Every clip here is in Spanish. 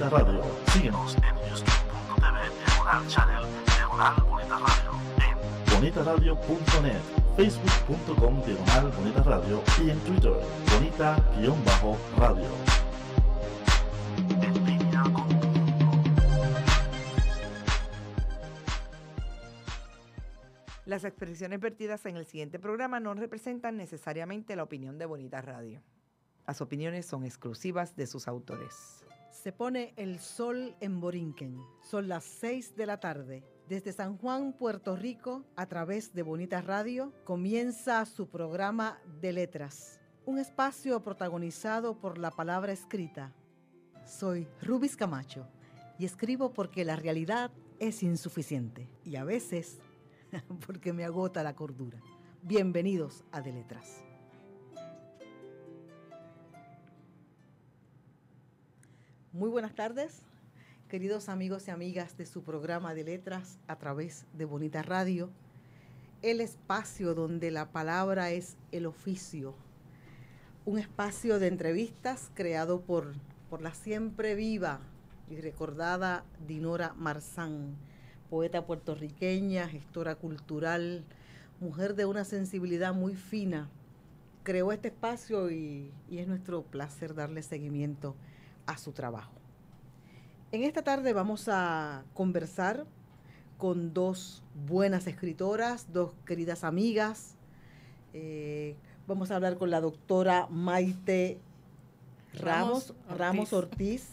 Bonita Radio. Síguenos en youtube.tv Diagonal Channel Diagonal Bonita Radio, en bonitaradio.net, facebook.com Diagonal Bonita Radio y en Twitter, Bonita-Radio. En línea con tu mundo. Las expresiones vertidas en el siguiente programa no representan necesariamente la opinión de Bonita Radio. Las opiniones son exclusivas de sus autores. Se pone el sol en Borinquen. Son las 6 de la tarde. Desde San Juan, Puerto Rico, a través de Bonita Radio, comienza su programa de letras. Un espacio protagonizado por la palabra escrita. Soy Rubis Camacho y escribo porque la realidad es insuficiente y a veces porque me agota la cordura. Bienvenidos a De Letras. Muy buenas tardes, queridos amigos y amigas de su programa de letras a través de Bonita Radio, el espacio donde la palabra es el oficio, un espacio de entrevistas creado por la siempre viva y recordada Dinora Marzán, poeta puertorriqueña, gestora cultural, mujer de una sensibilidad muy fina. Creó este espacio y es nuestro placer darle seguimiento a su trabajo. En esta tarde vamos a conversar con dos buenas escritoras, dos queridas amigas. Vamos a hablar con la doctora Maite Ramos Ortiz.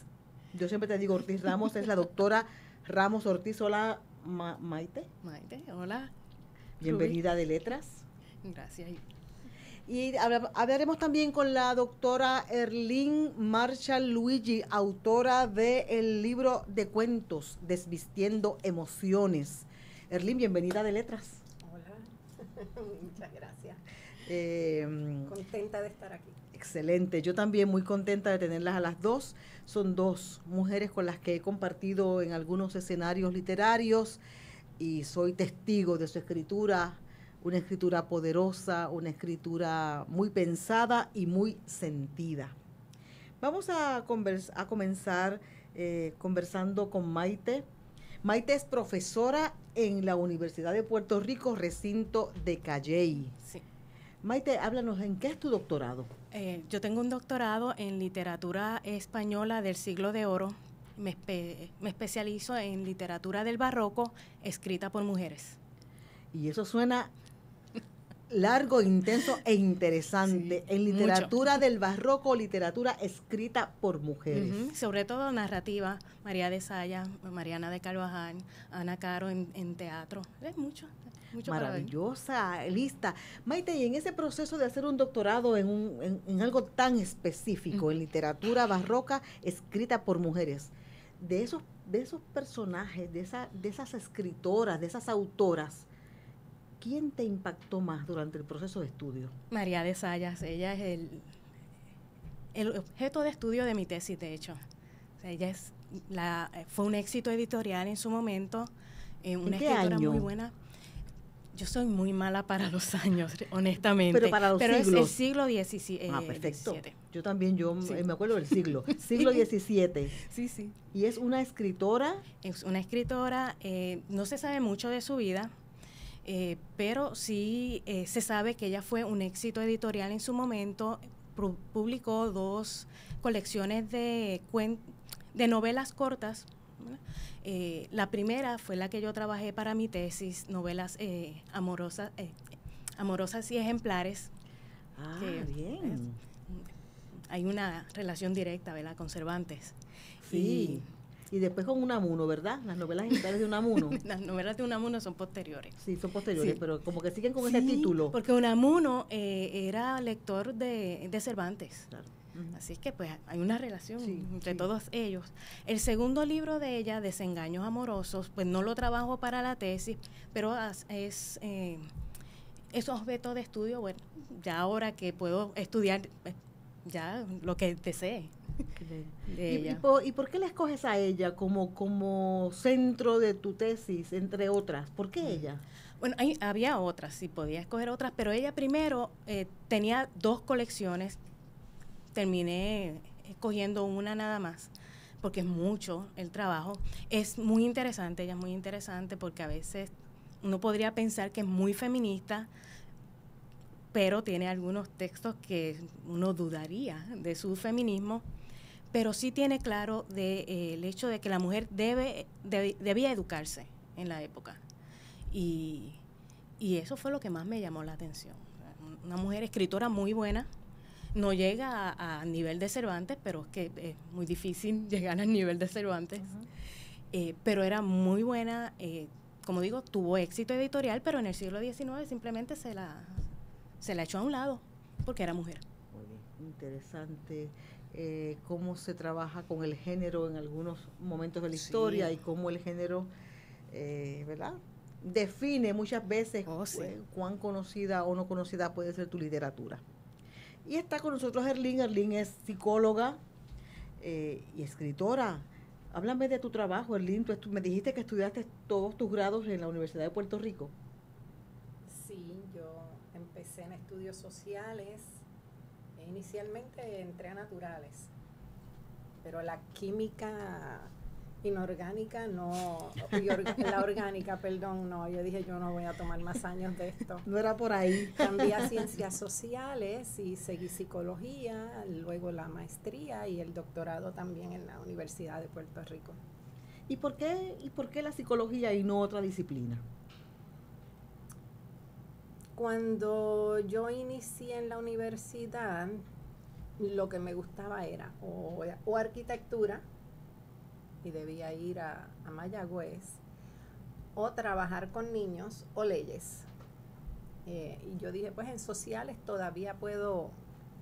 Yo siempre te digo Ortiz Ramos, es la doctora Ramos Ortiz. Hola, Maite. Maite, hola. Bienvenida a De Letras. Gracias. Y hablaremos también con la doctora Erlín Marshall Luigi, autora del libro de cuentos Desvistiendo Emociones. Erlín, bienvenida a De Letras. Hola, muchas gracias. Contenta de estar aquí. Excelente, yo también muy contenta de tenerlas a las dos. Son dos mujeres con las que he compartido en algunos escenarios literarios y soy testigo de su escritura. Una escritura poderosa, una escritura muy pensada y muy sentida. Vamos a comenzar conversando con Maite. Maite es profesora en la Universidad de Puerto Rico, recinto de Calley. Sí. Maite, háblanos, ¿en qué es tu doctorado? Yo tengo un doctorado en literatura española del siglo de oro. Me especializo en literatura del barroco escrita por mujeres. Y eso suena largo, intenso e interesante. Sí, en literatura mucho. Del barroco, literatura escrita por mujeres. Sobre todo narrativa, María de Saya, Mariana de Carvajal, Ana Caro en teatro. Es mucho maravillosa lista. Maite, y en ese proceso de hacer un doctorado en algo tan específico, en literatura barroca escrita por mujeres, de esos personajes, de esas escritoras, de esas autoras, ¿quién te impactó más durante el proceso de estudio? María de Sayas, ella es el objeto de estudio de mi tesis, de hecho. O sea, ella fue un éxito editorial en su momento, una escritora año? Muy buena. Yo soy muy mala para los años, honestamente. Pero para los siglos. Es el siglo XVII. Perfecto. 17. Yo también, sí. Me acuerdo del siglo. Siglo XVII. Sí. ¿Y es una escritora? Es una escritora, no se sabe mucho de su vida, pero sí se sabe que ella fue un éxito editorial en su momento. Publicó 2 colecciones de novelas cortas. La primera fue la que yo trabajé para mi tesis, novelas amorosas y ejemplares. Bien. Hay una relación directa, ¿verdad?, con Cervantes. Sí. Y después con Unamuno, ¿verdad? Las novelas ejemplares de Unamuno. Las novelas de Unamuno son posteriores. Sí, son posteriores, sí. Pero como que siguen con ese título. Porque Unamuno era lector de Cervantes. Claro. Así es que pues hay una relación entre todos ellos. El segundo libro de ella, Desengaños Amorosos, pues no lo trabajo para la tesis, pero es objeto de estudio, bueno, ya ahora que puedo estudiar ya lo que desee. De ella. ¿Y por qué la escoges a ella como centro de tu tesis, entre otras? ¿Por qué ella? Bueno, había otras, sí podía escoger otras, pero ella primero tenía 2 colecciones. Terminé escogiendo una nada más, porque es mucho el trabajo. Es muy interesante, ella es muy interesante porque a veces uno podría pensar que es muy feminista, pero tiene algunos textos que uno dudaría de su feminismo, pero sí tiene claro el hecho de que la mujer debía educarse en la época. Y eso fue lo que más me llamó la atención. Una mujer escritora muy buena, no llega a nivel de Cervantes, pero es que es muy difícil llegar al nivel de Cervantes. Pero era muy buena, como digo, tuvo éxito editorial, pero en el siglo XIX simplemente se la echó a un lado porque era mujer. Muy bien, interesante cómo se trabaja con el género en algunos momentos de la historia y cómo el género, ¿verdad?, define muchas veces cuán conocida o no conocida puede ser tu literatura. Y está con nosotros Erlín. Erlín es psicóloga y escritora. Háblame de tu trabajo, Erlín. Tú me dijiste que estudiaste todos tus grados en la Universidad de Puerto Rico. Sí, yo empecé en estudios sociales. Inicialmente entré a naturales, pero la química inorgánica no, la orgánica, perdón, no. Yo dije, yo no voy a tomar más años de esto. No era por ahí. Cambié a ciencias sociales y seguí psicología, luego la maestría y el doctorado también en la Universidad de Puerto Rico. ¿Y por qué la psicología y no otra disciplina? Cuando yo inicié en la universidad, lo que me gustaba era o arquitectura, y debía ir a Mayagüez, o trabajar con niños, o leyes. Y yo dije, pues en sociales todavía puedo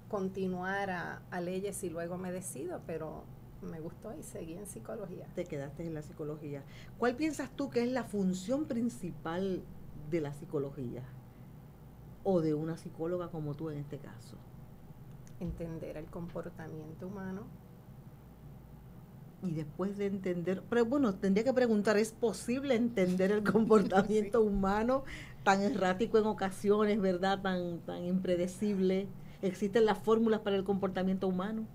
continuar a leyes y luego me decido, pero me gustó y seguí en psicología. Te quedaste en la psicología. ¿Cuál piensas tú que es la función principal de la psicología? O de una psicóloga como tú en este caso. Entender el comportamiento humano. Y después de entender, pero bueno, tendría que preguntar, ¿es posible entender el comportamiento humano tan errático en ocasiones, verdad, tan impredecible? ¿Existen las fórmulas para el comportamiento humano?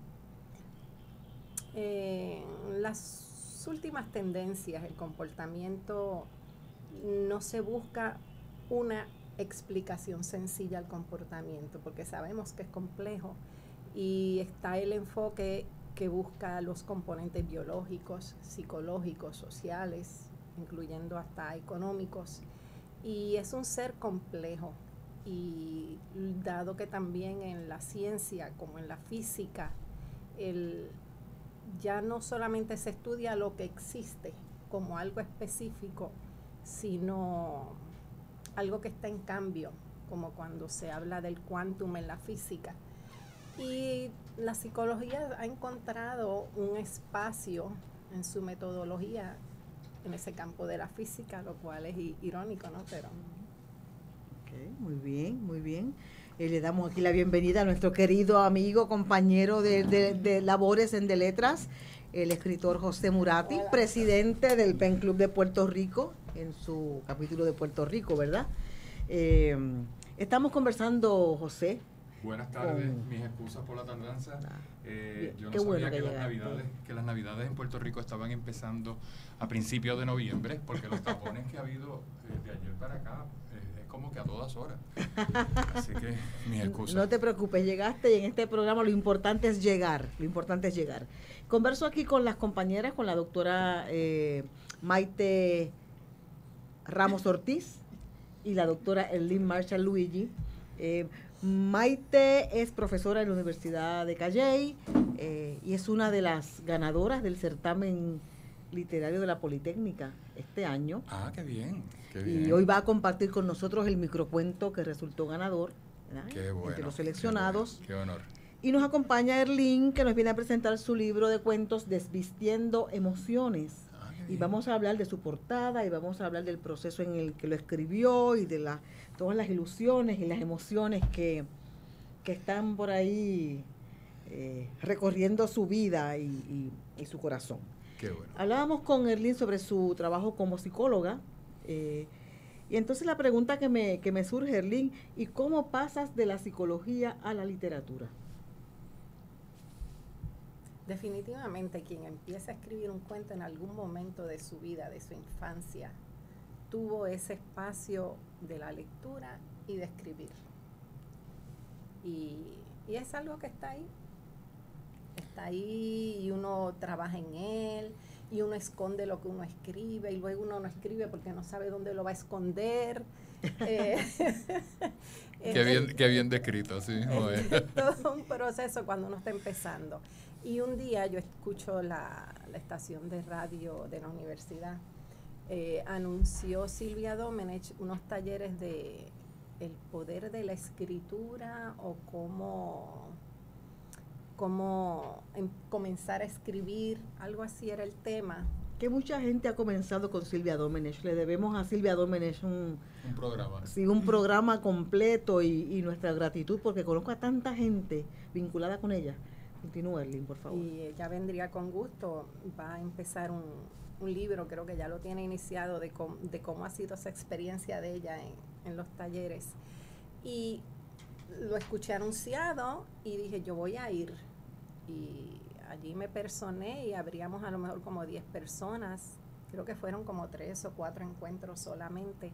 Las últimas tendencias, el comportamiento, no se busca una explicación sencilla al comportamiento, porque sabemos que es complejo y está el enfoque que busca los componentes biológicos, psicológicos, sociales, incluyendo hasta económicos, y es un ser complejo. Y dado que también en la ciencia como en la física ya no solamente se estudia lo que existe como algo específico, sino algo que está en cambio, como cuando se habla del quantum en la física. Y la psicología ha encontrado un espacio en su metodología en ese campo de la física, lo cual es irónico, ¿no? Pero muy bien, muy bien. Le damos aquí la bienvenida a nuestro querido amigo, compañero de labores en De Letras, el escritor José Murati, presidente del Pen Club de Puerto Rico, en su capítulo de Puerto Rico, ¿verdad? Estamos conversando, José. Buenas tardes, mis excusas por la tardanza. Yo no Qué sabía bueno que las navidades en Puerto Rico estaban empezando a principios de noviembre, porque los tapones que ha habido de ayer para acá es como que a todas horas. Así que mis excusas. No te preocupes, llegaste y en este programa lo importante es llegar, Converso aquí con las compañeras, con la doctora Maite Ramos Ortiz y la doctora Erlín Marshall Luigi. Maite es profesora en la Universidad de Calley y es una de las ganadoras del certamen literario de la Politécnica este año. Ah, qué bien, qué bien. Y hoy va a compartir con nosotros el microcuento que resultó ganador, ¿verdad? Qué bueno, entre los seleccionados. Qué honor. Y nos acompaña Erlín, que nos viene a presentar su libro de cuentos Desvistiendo Emociones. Y vamos a hablar de su portada y vamos a hablar del proceso en el que lo escribió y de todas las ilusiones y las emociones que están por ahí recorriendo su vida y su corazón. Qué bueno. Hablábamos con Erlín sobre su trabajo como psicóloga y entonces la pregunta que me surge, Erlín, ¿y cómo pasas de la psicología a la literatura? Definitivamente quien empieza a escribir un cuento en algún momento de su vida, de su infancia, tuvo ese espacio de la lectura y de escribir. Y es algo que está ahí. Está ahí y uno trabaja en él y uno esconde lo que uno escribe y luego uno no escribe porque no sabe dónde lo va a esconder. Qué bien descrito, sí. Es todo un proceso cuando uno está empezando. Y un día yo escucho la estación de radio de la universidad, anunció Silvia Domenech unos talleres de el poder de la escritura o cómo comenzar a escribir, algo así era el tema. Que mucha gente ha comenzado con Silvia Domenech. Le debemos a Silvia Domenech un programa. Sí, un programa completo y nuestra gratitud porque conozco a tanta gente vinculada con ella. Continúa, Erlyn, por favor. Y ella vendría con gusto. Va a empezar un libro, creo que ya lo tiene iniciado, de cómo ha sido esa experiencia de ella en los talleres. Y lo escuché anunciado y dije, yo voy a ir. Y allí me personé y habríamos a lo mejor como 10 personas. Creo que fueron como 3 o 4 encuentros solamente.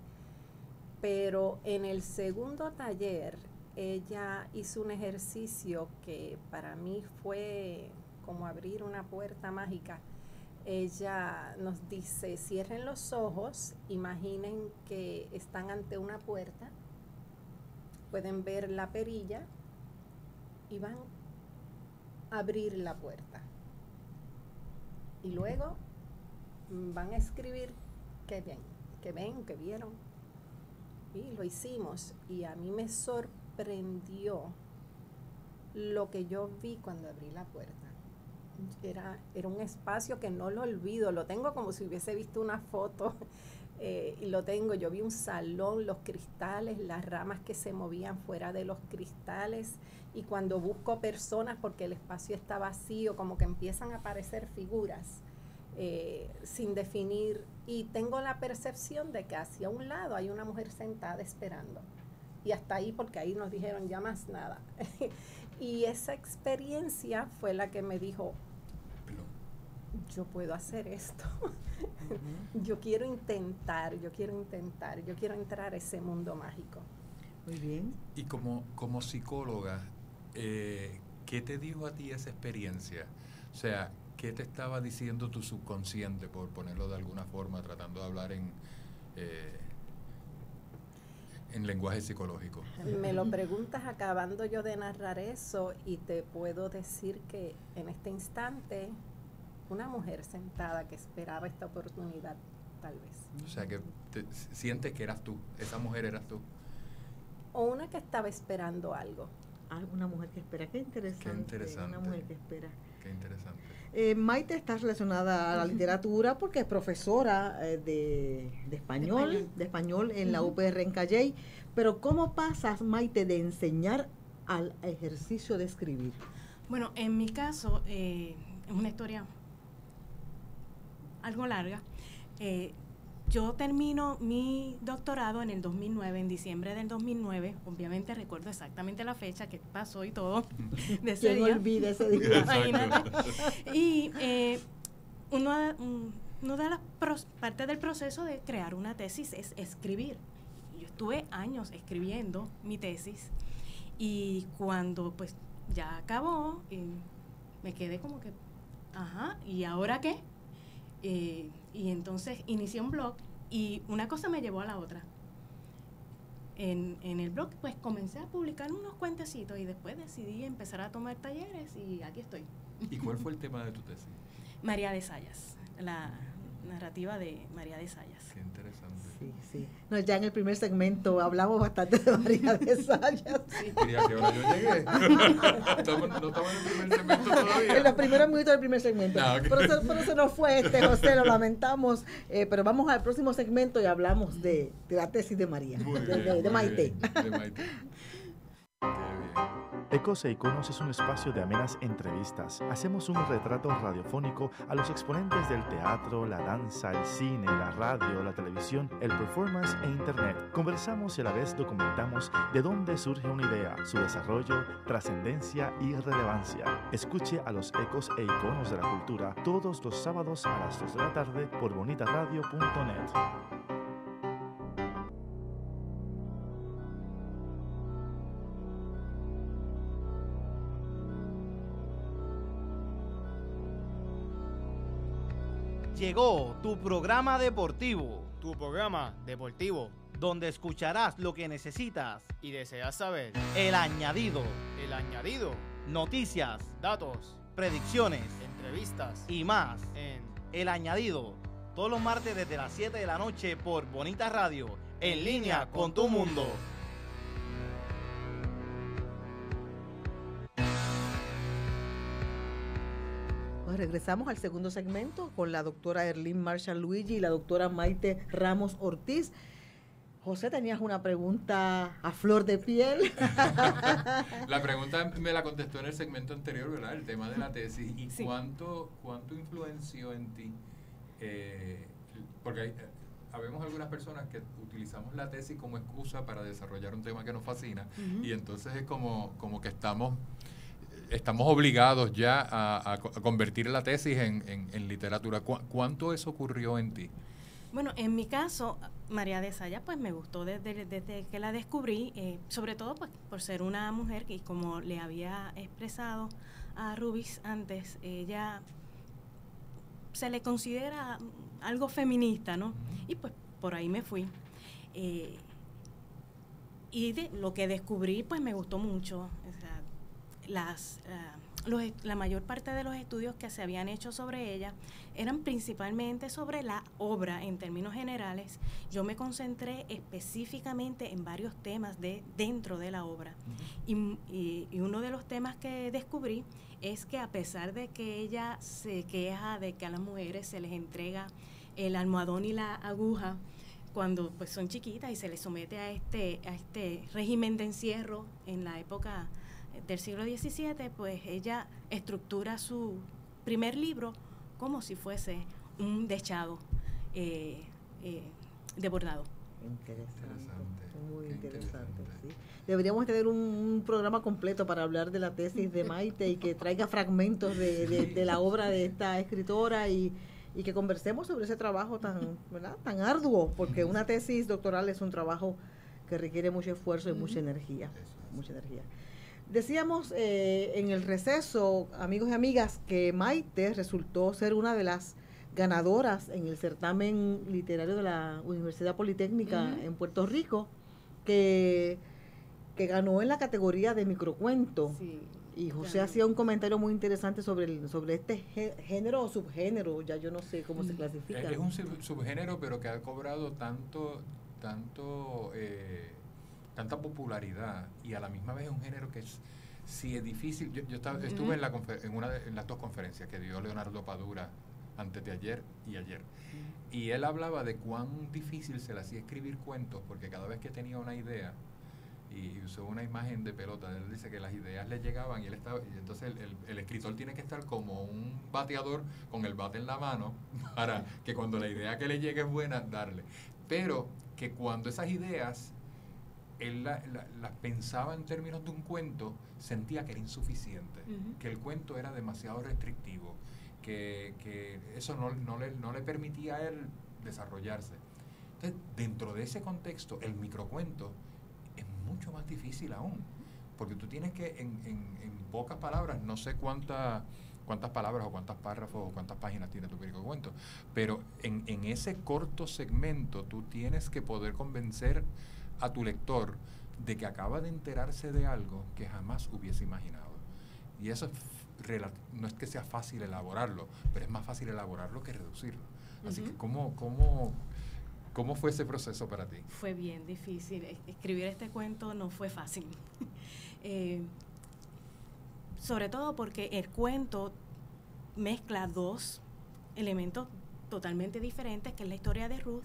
Pero en el segundo taller, ella hizo un ejercicio que para mí fue como abrir una puerta mágica. Ella nos dice, cierren los ojos, imaginen que están ante una puerta, pueden ver la perilla y van a abrir la puerta. Y luego van a escribir qué ven, qué vieron. Y lo hicimos y a mí me sorprendió lo que yo vi cuando abrí la puerta. Era un espacio que no lo olvido, lo tengo como si hubiese visto una foto y lo tengo. Yo vi un salón, los cristales, las ramas que se movían fuera de los cristales y cuando busco personas porque el espacio está vacío, como que empiezan a aparecer figuras sin definir y tengo la percepción de que hacia un lado hay una mujer sentada esperando y hasta ahí porque ahí nos dijeron ya más nada. Y esa experiencia fue la que me dijo, yo puedo hacer esto. Yo quiero entrar a ese mundo mágico. Muy bien. Y como psicóloga, ¿qué te dijo a ti esa experiencia? O sea, ¿qué te estaba diciendo tu subconsciente, por ponerlo de alguna forma, tratando de hablar en lenguaje psicológico? Me lo preguntas acabando yo de narrar eso y te puedo decir que en este instante una mujer sentada que esperaba esta oportunidad, tal vez. O sea, que sientes que eras tú, esa mujer eras tú. O una que estaba esperando algo. Una mujer que espera, qué interesante. Qué interesante. Una mujer que espera. Qué interesante. Maite está relacionada a la literatura porque es profesora de español en la UPR en Calley. Pero ¿cómo pasas, Maite, de enseñar al ejercicio de escribir? Bueno, en mi caso, es una historia algo larga. Yo termino mi doctorado en el 2009, en diciembre del 2009. Obviamente recuerdo exactamente la fecha que pasó y todo de ese día. ¿Quién olvida ese día? Y una de las partes del proceso de crear una tesis es escribir. Yo estuve años escribiendo mi tesis y cuando pues ya acabó, me quedé como que, ¿y ahora qué? Y entonces inicié un blog y una cosa me llevó a la otra. En el blog pues comencé a publicar unos cuentecitos y después decidí empezar a tomar talleres y aquí estoy. ¿Y cuál fue el tema de tu tesis? María de Zayas, la narrativa de María de Zayas. Qué interesante. Sí. No, ya en el primer segmento hablamos bastante de María de Zayas. Sí. Quería que ahora yo llegué. No estamos en el primer segmento todavía. En los primeros minutos del primer segmento. Okay. Por eso se nos fue José, lo lamentamos. Pero vamos al próximo segmento y hablamos de la tesis de María, de Maite. De Maite. Qué bien. Ecos e Iconos es un espacio de amenas entrevistas. Hacemos un retrato radiofónico a los exponentes del teatro, la danza, el cine, la radio, la televisión, el performance e internet. Conversamos y a la vez documentamos de dónde surge una idea, su desarrollo, trascendencia y relevancia. Escuche a los Ecos e Iconos de la Cultura todos los sábados a las 2 de la tarde por bonitaradio.net. Llegó tu programa deportivo, Tu programa deportivo donde escucharás lo que necesitas. y deseas saber El añadido, el añadido, noticias, datos, predicciones entrevistas y más. en El añadido, todos los martes desde las 7 de la noche por Bonita Radio, en línea con tu mundo. Pues regresamos al segundo segmento con la doctora Erlín Marshall Luigi y la doctora Maite Ramos Ortiz. José, tenías una pregunta a flor de piel. La pregunta me la contestó en el segmento anterior, ¿verdad? El tema de la tesis. ¿Y Sí. cuánto influenció en ti? Porque habemos algunas personas que utilizamos la tesis como excusa para desarrollar un tema que nos fascina, y entonces es como que estamos obligados ya a convertir la tesis en literatura. ¿Cuánto eso ocurrió en ti? Bueno, en mi caso, María de Saya, pues me gustó desde que la descubrí, sobre todo pues por ser una mujer y como le había expresado a Rubis antes, ella se le considera algo feminista, ¿no? Y pues por ahí me fui. Y de lo que descubrí, pues me gustó mucho. O sea, la mayor parte de los estudios que se habían hecho sobre ella eran principalmente sobre la obra en términos generales. Yo me concentré específicamente en varios temas dentro de la obra. Y uno de los temas que descubrí es que a pesar de que ella se queja de que a las mujeres se les entrega el almohadón y la aguja cuando pues son chiquitas y se les somete a este régimen de encierro en la época del siglo XVII, pues ella estructura su primer libro como si fuese un dechado de bordado. Interesante, muy Qué interesante. interesante. Sí. Deberíamos tener un programa completo para hablar de la tesis de Maite y que traiga fragmentos de la obra de esta escritora y que conversemos sobre ese trabajo ¿verdad? Tan arduo, porque una tesis doctoral es un trabajo que requiere mucho esfuerzo y mucha energía. Eso es. Mucha energía. Decíamos en el receso, amigos y amigas, que Maite resultó ser una de las ganadoras en el certamen literario de la Universidad Politécnica en Puerto Rico, que ganó en la categoría de microcuento. Sí, Y José ganó. hacía un comentario muy interesante sobre este género o subgénero, ya yo no sé cómo se clasifica. Es un subgénero, pero que ha cobrado tanta popularidad, y a la misma vez es un género que sí es difícil. Yo estuve en las dos conferencias que dio Leonardo Padura antes de ayer y ayer, y él hablaba de cuán difícil se le hacía escribir cuentos, porque cada vez que tenía una idea, y usó una imagen de pelota, él dice que las ideas le llegaban y entonces el escritor tiene que estar como un bateador con el bate en la mano para que cuando la idea que le llegue es buena, darle. Pero que cuando esas ideas él las pensaba en términos de un cuento, sentía que era insuficiente, que el cuento era demasiado restrictivo, que eso no le permitía a él desarrollarse. Entonces, dentro de ese contexto, el microcuento es mucho más difícil aún, porque tú tienes que, en pocas palabras, no sé cuántas palabras o cuántos párrafos o cuántas páginas tiene tu microcuento, pero en ese corto segmento tú tienes que poder convencer a tu lector de que acaba de enterarse de algo que jamás hubiese imaginado. Y eso no es que sea fácil elaborarlo, pero es más fácil elaborarlo que reducirlo. Así que, ¿cómo fue ese proceso para ti? Fue bien difícil. Escribir este cuento no fue fácil. Sobre todo porque el cuento mezcla dos elementos totalmente diferentes, que es la historia de Ruth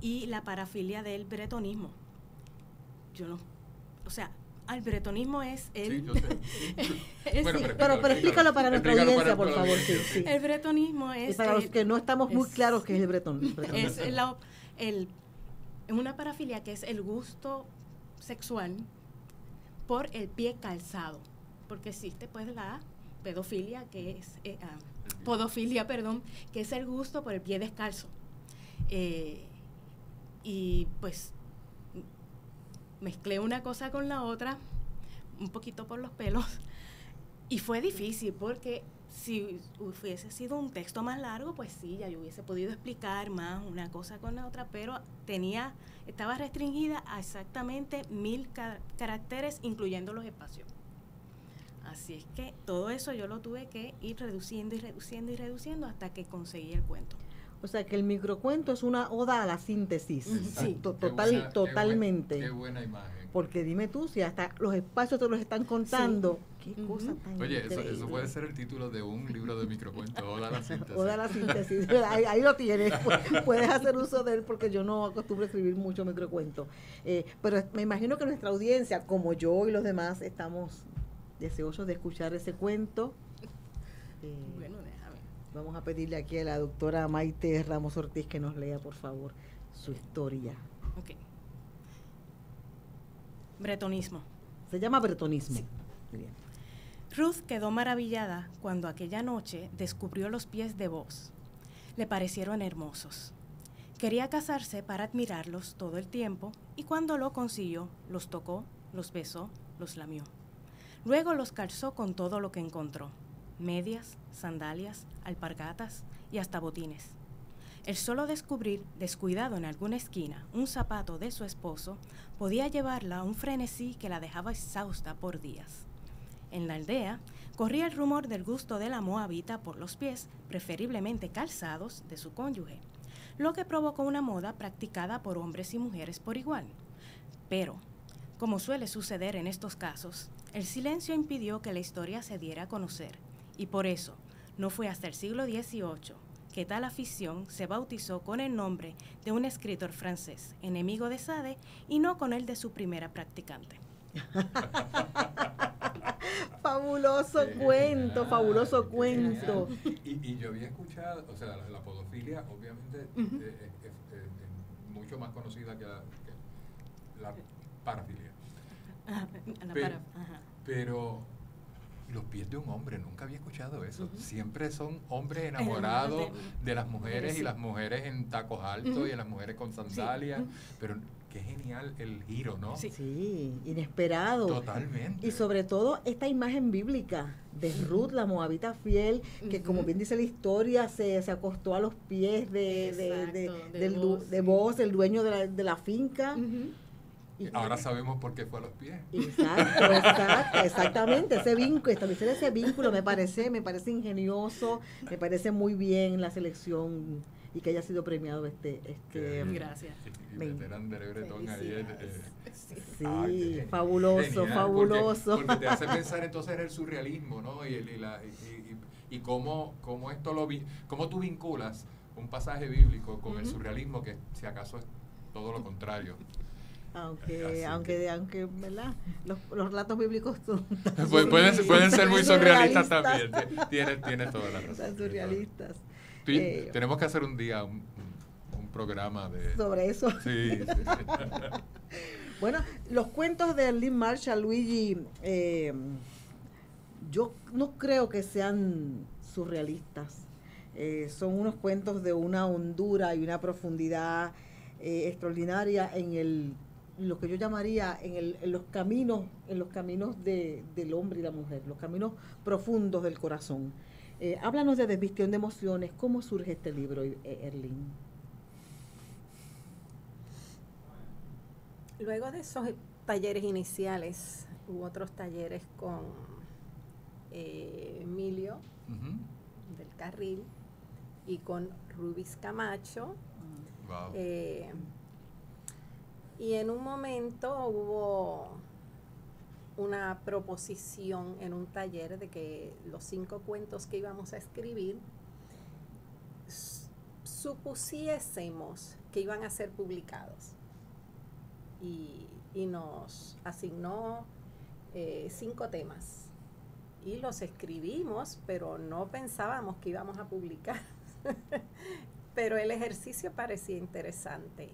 y la parafilia del bretonismo. El bretonismo es el... Sí, yo sé. Bueno, Pero explícalo para nuestra audiencia, por favor. Sí. El bretonismo Y es... para los que no estamos muy claros qué es el bretón. Es una parafilia que es el gusto sexual por el pie calzado, porque existe pues la pedofilia, que es podofilia, perdón, que es el gusto por el pie descalzo. Y pues mezclé una cosa con la otra, un poquito por los pelos, y fue difícil porque si hubiese sido un texto más largo, pues sí, ya yo hubiese podido explicar más una cosa con la otra, pero estaba restringida a exactamente 1000 caracteres, incluyendo los espacios. Así es que todo eso yo lo tuve que ir reduciendo y reduciendo y reduciendo hasta que conseguí el cuento. O sea, que el microcuento es una oda a la síntesis. Sí, totalmente. Qué buena imagen. Porque dime tú, si hasta los espacios te los están contando, qué cosa tan Oye, increíble. eso puede ser el título de un libro de microcuentos, Oda a la síntesis. Oda a la síntesis. Ahí lo tienes. Puedes hacer uso de él porque yo no acostumbro a escribir mucho microcuento. Pero me imagino que nuestra audiencia, como yo y los demás, estamos deseosos de escuchar ese cuento. Bueno, déjame. Vamos a pedirle aquí a la doctora Maite Ramos Ortiz que nos lea, por favor, su historia. Ok. Bretonismo. Se llama bretonismo. Sí. Muy bien. Ruth quedó maravillada cuando aquella noche descubrió los pies de Boaz. Le parecieron hermosos. Quería casarse para admirarlos todo el tiempo y cuando lo consiguió, los tocó, los besó, los lamió. Luego los calzó con todo lo que encontró: medias, sandalias, alpargatas y hasta botines. El solo descubrir, descuidado en alguna esquina, un zapato de su esposo, podía llevarla a un frenesí que la dejaba exhausta por días. En la aldea, corría el rumor del gusto de la moabita por los pies, preferiblemente calzados, de su cónyuge, lo que provocó una moda practicada por hombres y mujeres por igual. Pero, como suele suceder en estos casos, el silencio impidió que la historia se diera a conocer, y por eso no fue hasta el siglo XVIII que tal afición se bautizó con el nombre de un escritor francés, enemigo de Sade, y no con el de su primera practicante. Fabuloso cuento, fabuloso cuento. Y yo había escuchado, o sea, la podofilia obviamente es mucho más conocida que la parafilia. Pero los pies de un hombre, nunca había escuchado eso. Siempre son hombres enamorados de las mujeres y las mujeres en tacos altos y las mujeres con sandalias. Pero qué genial el giro, ¿no? Sí, inesperado. Totalmente. Y sobre todo esta imagen bíblica de Ruth, la moabita fiel, que como bien dice la historia, se acostó a los pies de Boaz, el dueño de la finca. Ahora sabemos por qué fue a los pies. Exactamente. Establecer ese vínculo me parece ingenioso, me parece muy bien la selección y que haya sido premiado Gracias. Veterán de Bretón ahí. Sí, fabuloso, genial, fabuloso. Porque te hace pensar entonces en el surrealismo, ¿no? Y cómo cómo tú vinculas un pasaje bíblico con el surrealismo, que si acaso es todo lo contrario. Aunque ¿verdad? Los relatos bíblicos son pueden ser muy surrealistas también. Tienes toda la razón. Son surrealistas. Tenemos que hacer un día un programa sobre eso. Sí. Bueno, los cuentos de Lynn Marshall, Luigi, yo no creo que sean surrealistas. Son unos cuentos de una hondura y una profundidad extraordinaria en lo que yo llamaría en los caminos del hombre y la mujer, los caminos profundos del corazón. Háblanos de Desvistión de Emociones. ¿Cómo surge este libro, Erlyn? Luego de esos talleres iniciales, hubo otros talleres con Emilio del Carril y con Rubis Camacho. Wow. Y en un momento hubo una proposición en un taller de que los 5 cuentos que íbamos a escribir supusiésemos que iban a ser publicados. Y nos asignó 5 temas. Y los escribimos, pero no pensábamos que íbamos a publicar. Pero el ejercicio parecía interesante.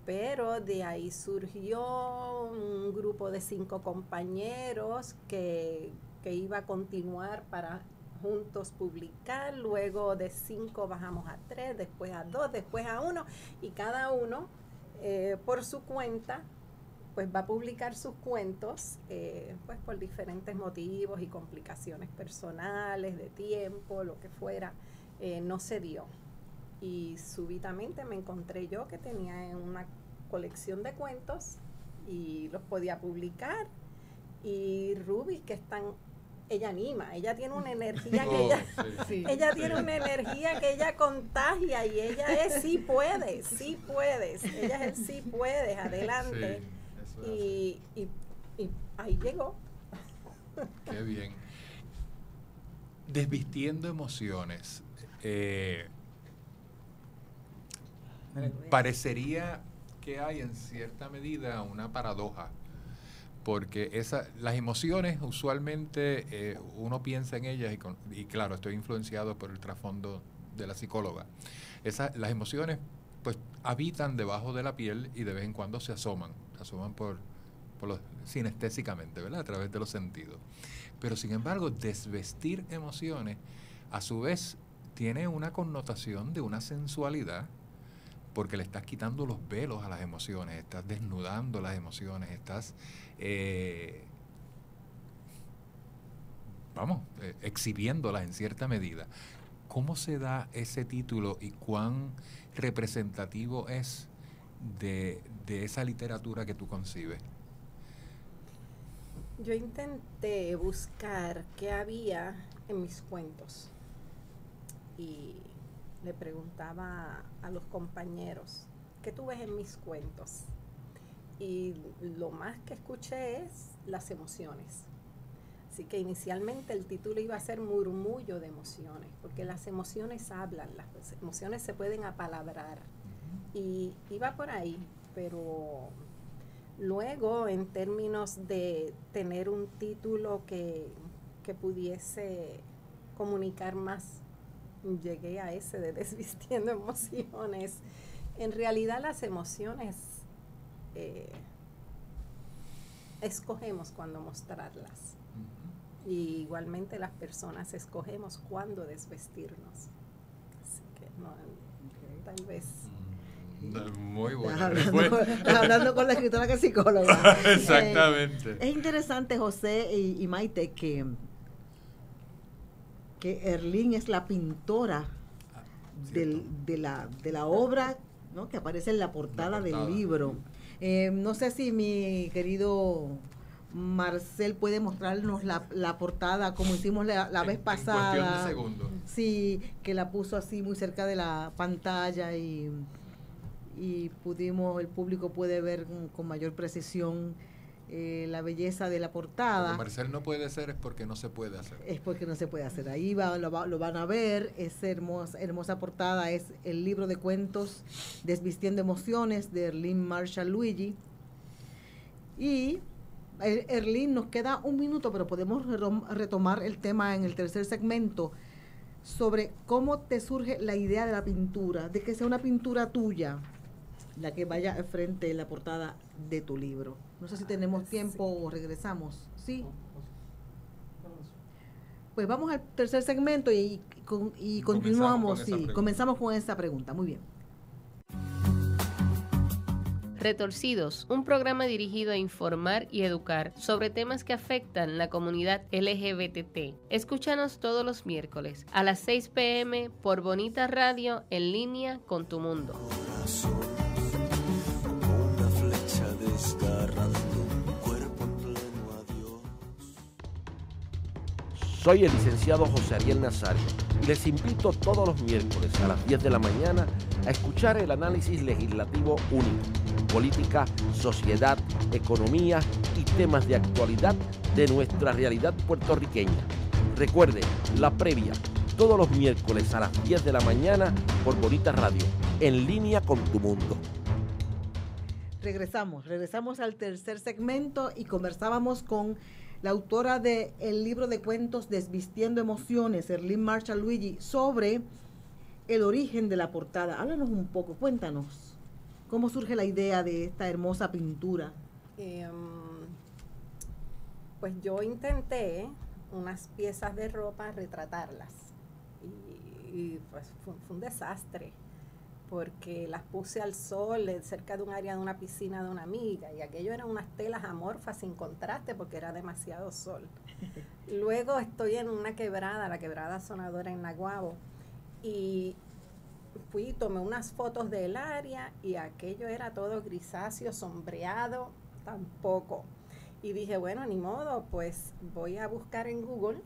Pero de ahí surgió un grupo de 5 compañeros que iba a continuar para juntos publicar. Luego de 5 bajamos a 3, después a 2, después a 1. Y cada uno, por su cuenta, pues va a publicar sus cuentos, pues por diferentes motivos y complicaciones personales, de tiempo, lo que fuera, no se dio. Y súbitamente me encontré yo que tenía una colección de cuentos y los podía publicar. Y Ruby, que ella anima, ella tiene una energía que ella tiene una energía que ella contagia, y ella es sí puedes, ella es el sí puedes, adelante. Sí. Y ahí llegó. Qué bien. Desvistiendo emociones. Parecería que hay en cierta medida una paradoja, porque las emociones usualmente uno piensa en ellas y claro, estoy influenciado por el trasfondo de la psicóloga. Las emociones pues habitan debajo de la piel y de vez en cuando se asoman por sinestésicamente, ¿verdad? A través de los sentidos. Pero sin embargo, desvestir emociones a su vez tiene una connotación de una sensualidad, porque le estás quitando los velos a las emociones, estás desnudando las emociones, estás exhibiéndolas en cierta medida. ¿Cómo se da ese título y cuán representativo es de esa literatura que tú concibes? Yo intenté buscar qué había en mis cuentos y le preguntaba a los compañeros, ¿qué tú ves en mis cuentos? Y lo más que escuché es las emociones. Así que inicialmente el título iba a ser Murmullo de emociones, porque las emociones hablan, las emociones se pueden apalabrar. Y iba por ahí, pero luego en términos de tener un título que pudiese comunicar más, llegué a ese de Desvistiendo emociones. En realidad las emociones escogemos cuándo mostrarlas. Y igualmente las personas escogemos cuándo desvestirnos. Así que tal vez. Muy bueno. Estás hablando con la escritora que es psicóloga. Exactamente. Es interesante, José y Maite, que Erlín es la pintora de la obra, ¿no?, que aparece en la portada del libro. No sé si mi querido Marcel puede mostrarnos la portada como hicimos la vez pasada. En cuestión de segundos. Sí, que la puso así muy cerca de la pantalla y el público puede ver con mayor precisión la belleza de la portada. Lo que Marcel no puede hacer es porque no se puede hacer. Es porque no se puede hacer. Ahí lo van a ver. Esa hermosa portada es el libro de cuentos Desvistiendo emociones de Erlín Marshall Luigi. Y Erlín, nos queda un minuto, pero podemos retomar el tema en el tercer segmento sobre cómo te surge la idea de la pintura, de que sea una pintura tuya la que vaya al frente de la portada de tu libro. No sé si tenemos tiempo o regresamos. ¿Sí? Pues vamos al tercer segmento y continuamos. Comenzamos con esa pregunta. Muy bien. Retorcidos, un programa dirigido a informar y educar sobre temas que afectan la comunidad LGBT. Escúchanos todos los miércoles a las 6 p.m. por Bonita Radio, en línea con tu mundo. Una flecha desgarrando un cuerpo en pleno adiós. Soy el licenciado José Ariel Nazario y les invito todos los miércoles a las 10 de la mañana a escuchar el análisis legislativo único, política, sociedad, economía y temas de actualidad de nuestra realidad puertorriqueña. Recuerde, la previa, todos los miércoles a las 10 de la mañana por Bonita Radio, en línea con tu mundo. Regresamos al tercer segmento y conversábamos con la autora del libro de cuentos Desvistiendo Emociones, Erlín Marshall Luigi, sobre el origen de la portada. Háblanos un poco, cuéntanos, ¿cómo surge la idea de esta hermosa pintura? Pues yo intenté unas piezas de ropa retratarlas y pues fue un desastre, porque las puse al sol cerca de un área de una piscina de una amiga, y aquello eran unas telas amorfas sin contraste porque era demasiado sol. Luego estoy en una quebrada, la quebrada Sonadora en Naguabo, y tomé unas fotos del área y aquello era todo grisáceo, sombreado, tampoco. Y dije, bueno, ni modo, pues voy a buscar en Google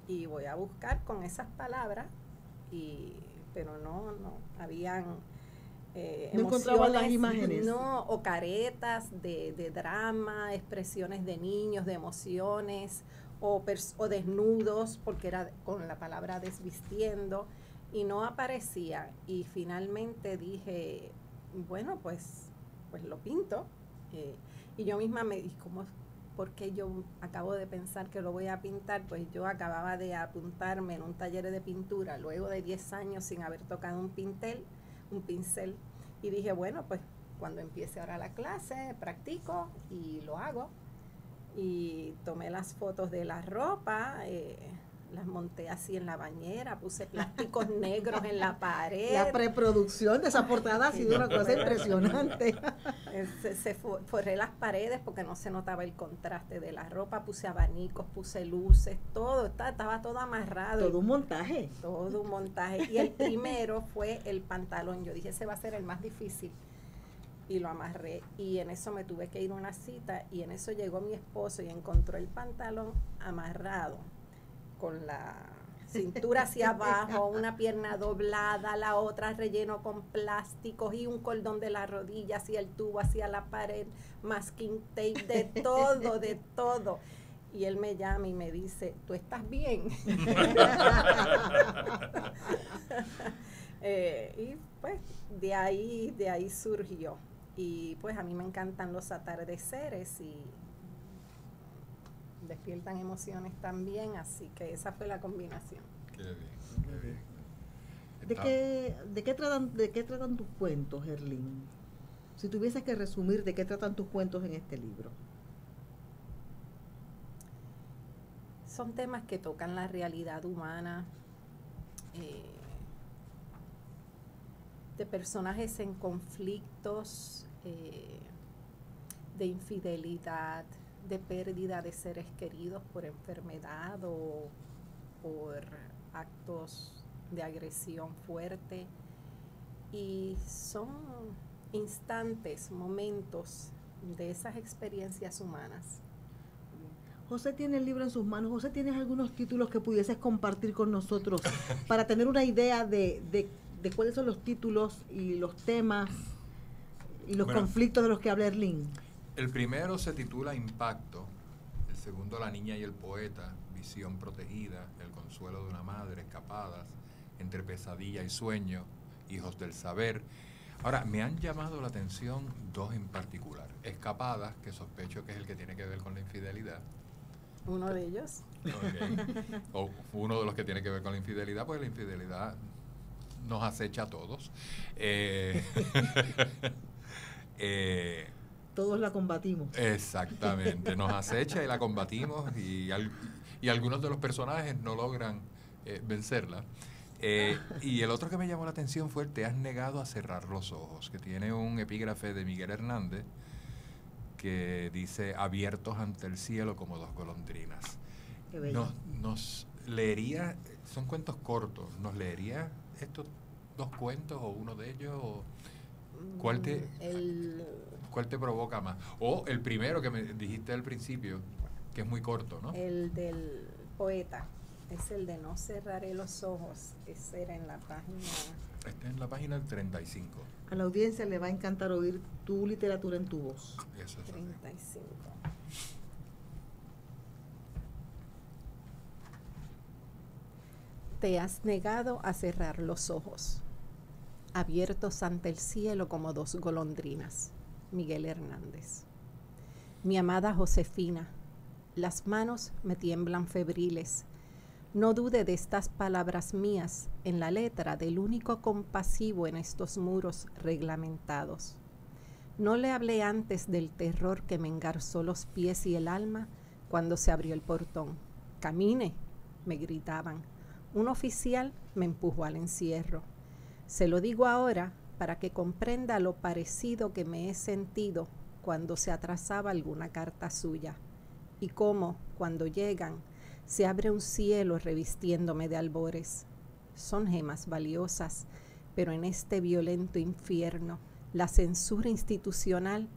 y voy a buscar con esas palabras, pero no habían no encontraban las imágenes. No, o caretas de drama, expresiones de niños, de emociones, o desnudos, porque era con la palabra desvistiendo, y no aparecía. Y finalmente dije, bueno, pues lo pinto. Y yo misma me dije, ¿por qué yo acabo de pensar que lo voy a pintar? Pues yo acababa de apuntarme en un taller de pintura, luego de 10 años sin haber tocado un pincel, y dije, bueno, pues cuando empiece ahora la clase, practico y lo hago. Y tomé las fotos de la ropa, las monté así en la bañera, puse plásticos negros en la pared. La preproducción de esa portada ha sido una cosa impresionante. Forré las paredes porque no se notaba el contraste de la ropa, puse abanicos, puse luces, todo, estaba todo amarrado. Todo un montaje. Todo un montaje. Y el primero fue el pantalón. Yo dije, ese va a ser el más difícil. Y lo amarré, y en eso me tuve que ir a una cita, y en eso llegó mi esposo y encontró el pantalón amarrado, con la cintura hacia abajo, una pierna doblada, la otra relleno con plásticos y un cordón de la rodilla hacia el tubo, hacia la pared, masking tape, de todo. Y él me llama y me dice, ¿tú estás bien? Y pues de ahí surgió. Y pues a mí me encantan los atardeceres y despiertan emociones también, así que esa fue la combinación. Qué bien. ¿De qué tratan tus cuentos, Erlín? Si tuvieses que resumir, ¿de qué tratan tus cuentos en este libro? Son temas que tocan la realidad humana, de personajes en conflictos, de infidelidad, de pérdida de seres queridos por enfermedad o por actos de agresión fuerte, y son instantes, momentos de esas experiencias humanas. José tiene el libro en sus manos. José, ¿tienes algunos títulos que pudieses compartir con nosotros para tener una idea de cuáles son los títulos y los temas y los conflictos de los que habla Erlín? El primero se titula Impacto, el segundo La niña y el poeta, visión protegida, el consuelo de una madre, escapadas, entre pesadilla y sueño, hijos del saber. Ahora, me han llamado la atención dos en particular. Escapadas, que sospecho que es el que tiene que ver con la infidelidad. ¿Uno de ellos? Okay. O uno de los que tiene que ver con la infidelidad, porque la infidelidad nos acecha a todos. Todos la combatimos. Exactamente, nos acecha y la combatimos, y algunos de los personajes no logran vencerla. Y el otro que me llamó la atención fue el Te has negado a cerrar los ojos, que tiene un epígrafe de Miguel Hernández que dice, abiertos ante el cielo como dos golondrinas. Qué bello. Nos leería, son cuentos cortos, ¿nos leería estos dos cuentos o uno de ellos? O ¿cuál te provoca más? O el primero que me dijiste al principio, que es muy corto, ¿no? El del poeta, es el de No cerraré los ojos. Ese era en la página... Está en la página 35. A la audiencia le va a encantar oír tu literatura en tu voz. Eso es 35. Te has negado a cerrar los ojos, abiertos ante el cielo como dos golondrinas. Miguel Hernández. Mi amada Josefina, Las manos me tiemblan febriles. No dude de estas palabras mías en la letra del único compasivo en estos muros reglamentados. No le hablé antes del terror que me engarzó los pies y el alma cuando se abrió el portón. «Camine», me gritaban. Un oficial me empujó al encierro. Se lo digo ahora para que comprenda lo parecido que me he sentido cuando se atrasaba alguna carta suya, y cómo, cuando llegan, se abre un cielo revistiéndome de albores. Son gemas valiosas, pero en este violento infierno, la censura institucional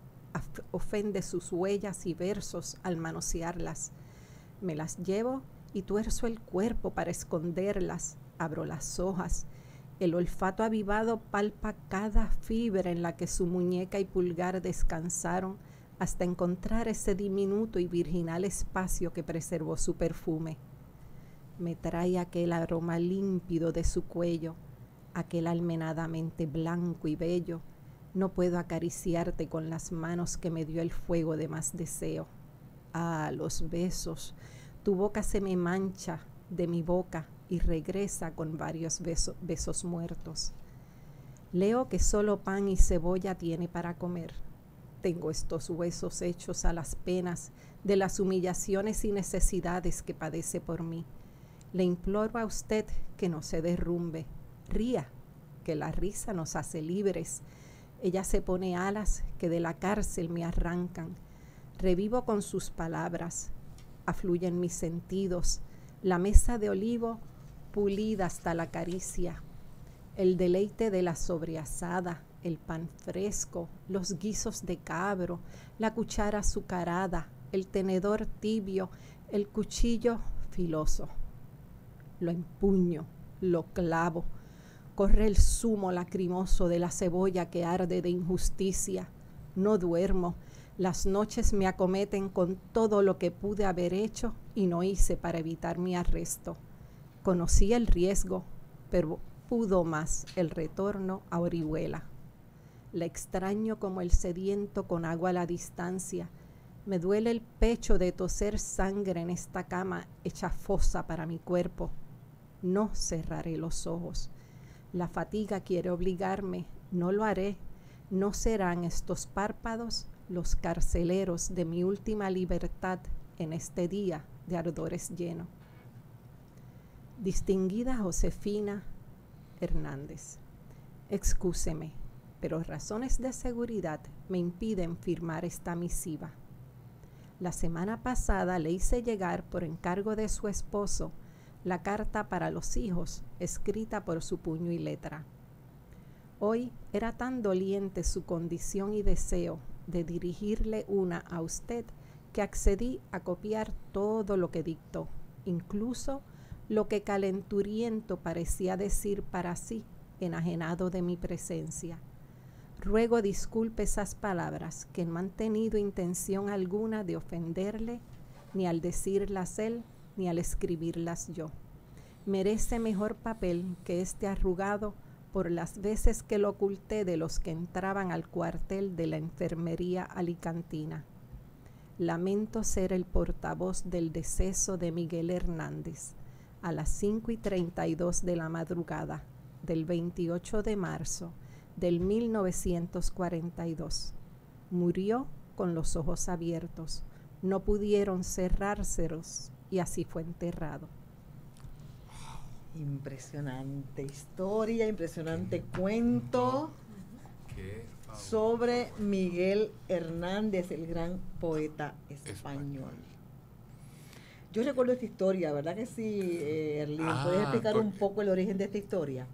ofende sus huellas y versos al manosearlas. Me las llevo y tuerzo el cuerpo para esconderlas, abro las hojas. El olfato avivado palpa cada fibra en la que su muñeca y pulgar descansaron hasta encontrar ese diminuto y virginal espacio que preservó su perfume. Me trae aquel aroma límpido de su cuello, aquel almenadamente blanco y bello. No puedo acariciarte con las manos que me dio el fuego de más deseo. Ah, los besos. Tu boca se me mancha de mi boca y regresa con varios besos muertos. Leo que solo pan y cebolla tiene para comer. Tengo estos huesos hechos a las penas de las humillaciones y necesidades que padece por mí. Le imploro a usted que no se derrumbe. Ría, que la risa nos hace libres. Ella se pone alas que de la cárcel me arrancan. Revivo con sus palabras. Afluyen mis sentidos. La mesa de olivo pulida hasta la caricia. El deleite de la sobreasada, el pan fresco, los guisos de cabro, la cuchara azucarada, el tenedor tibio, el cuchillo filoso. Lo empuño, lo clavo. Corre el zumo lacrimoso de la cebolla que arde de injusticia. No duermo. Las noches me acometen con todo lo que pude haber hecho y no hice para evitar mi arresto. Conocí el riesgo, pero pudo más el retorno a Orihuela. La extraño como el sediento con agua a la distancia. Me duele el pecho de toser sangre en esta cama hecha fosa para mi cuerpo. No cerraré los ojos. La fatiga quiere obligarme, no lo haré. No serán estos párpados los carceleros de mi última libertad en este día de ardores lleno. Distinguida Josefina Hernández, excúseme, pero razones de seguridad me impiden firmar esta misiva. La semana pasada le hice llegar por encargo de su esposo la carta para los hijos, escrita por su puño y letra. Hoy era tan doliente su condición y deseo de dirigirle una a usted que accedí a copiar todo lo que dictó, incluso lo que calenturiento parecía decir para sí, enajenado de mi presencia. Ruego disculpe esas palabras que no han tenido intención alguna de ofenderle, ni al decirlas él, ni al escribirlas yo. Merece mejor papel que este arrugado por las veces que lo oculté de los que entraban al cuartel de la enfermería alicantina. Lamento ser el portavoz del deceso de Miguel Hernández a las 5:32 de la madrugada del 28 de marzo del 1942. Murió con los ojos abiertos. No pudieron cerrárselos y así fue enterrado. Impresionante historia, impresionante cuento sobre Miguel Hernández, el gran poeta español. Yo recuerdo esta historia, ¿verdad que sí, Erlín? ¿Puedes explicar un poco el origen de esta historia?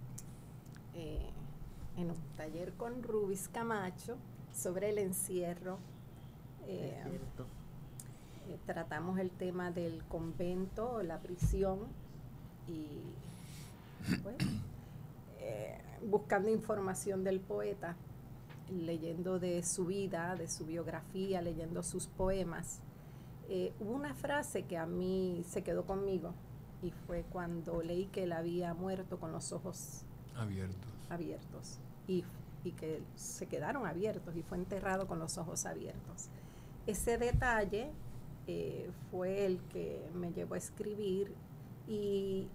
En un taller con Rubis Camacho sobre el encierro, tratamos el tema del convento, la prisión y pues, buscando información del poeta, leyendo de su vida, de su biografía, leyendo sus poemas. Hubo una frase que a mí se quedó conmigo y fue cuando leí que él había muerto con los ojos abiertos y que se quedaron abiertos y fue enterrado con los ojos abiertos. Ese detalle fue el que me llevó a escribir, y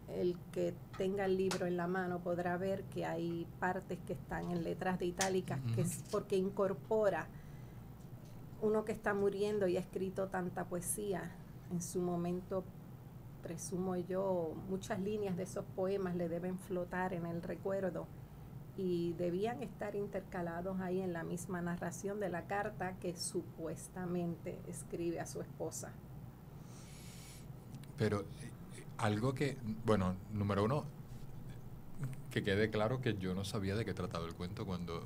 el que tenga el libro en la mano podrá ver que hay partes que están en letras de itálicas, que es porque incorpora uno que está muriendo y ha escrito tanta poesía. En su momento, presumo yo, muchas líneas de esos poemas le deben flotar en el recuerdo y debían estar intercalados ahí en la misma narración de la carta que supuestamente escribe a su esposa. Pero algo que, bueno, número uno, que quede claro que yo no sabía de qué trataba el cuento cuando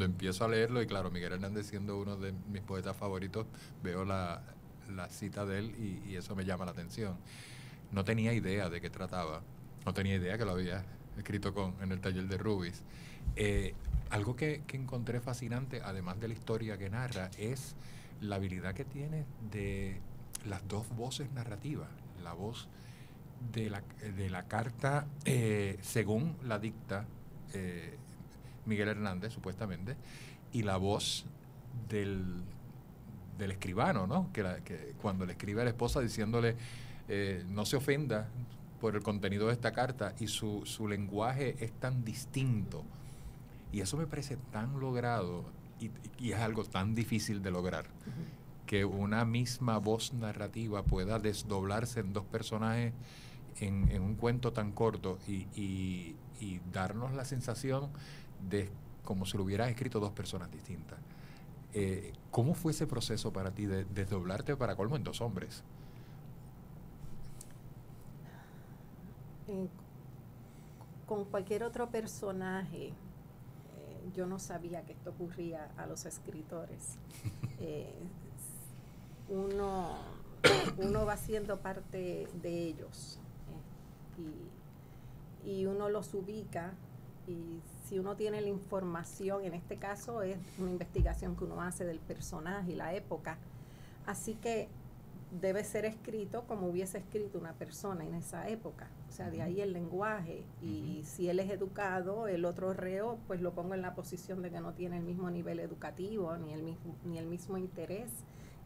empiezo a leerlo, y claro, Miguel Hernández siendo uno de mis poetas favoritos, veo la cita de él y eso me llama la atención. No tenía idea de qué trataba, no tenía idea que lo había escrito en el taller de Rubis. Algo que encontré fascinante, además de la historia que narra, es la habilidad que tiene de las dos voces narrativas. La voz de la carta, según la dicta Miguel Hernández, supuestamente, y la voz del escribano, ¿no? Que cuando le escribe a la esposa diciéndole no se ofenda por el contenido de esta carta, y su lenguaje es tan distinto, y eso me parece tan logrado, y es algo tan difícil de lograr, que una misma voz narrativa pueda desdoblarse en dos personajes en un cuento tan corto y darnos la sensación de como si lo hubieras escrito dos personas distintas. ¿Cómo fue ese proceso para ti de desdoblarte, para colmo, en dos hombres? Con cualquier otro personaje, yo no sabía que esto ocurría a los escritores. Uno va siendo parte de ellos, y uno los ubica, y si uno tiene la información, en este caso es una investigación que uno hace del personaje y la época, así que debe ser escrito como hubiese escrito una persona en esa época, o sea, de ahí el lenguaje, y si él es educado, el otro reo, pues lo pongo en la posición de que no tiene el mismo nivel educativo, ni el mismo interés,